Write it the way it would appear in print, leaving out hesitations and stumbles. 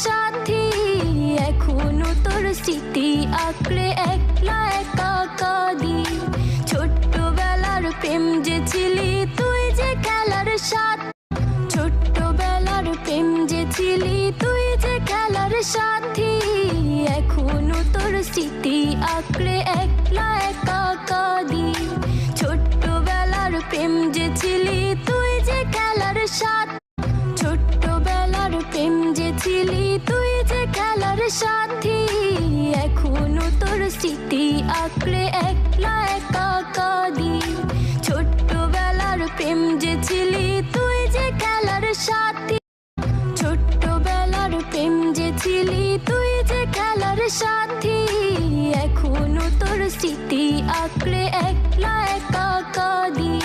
সাথী, এখনো তোর স্মৃতি আঁকড়ে একলা একা কাঁদি। ছোট্টবেলার প্রেম যে ছিলি তুই যে খেলার সাথী, ছোট্টবেলার প্রেম যে ছিলি তুই যে খেলার সাথী, এখনো তোর স্মৃতি আঁকড়ে একলা একা কাঁদি। ছোট্টবেলার প্রেম যে ছিলি তুই যে খেলার সাথী, ছোট্টবেলার প্রেম যে ছিলি তুই যে খেলার সাথী, এখনো তোর স্মৃতি আঁকড়ে একলা একা কাঁদি। ছোট্টবেলার প্রেম যে ছিলি তুই যে খেলার সাথী, ছোট্টবেলার প্রেম যে ছিলি তুই যে খেলার সাথী, এখনো তোর স্মৃতি আঁকড়ে একলা একা কাঁদি।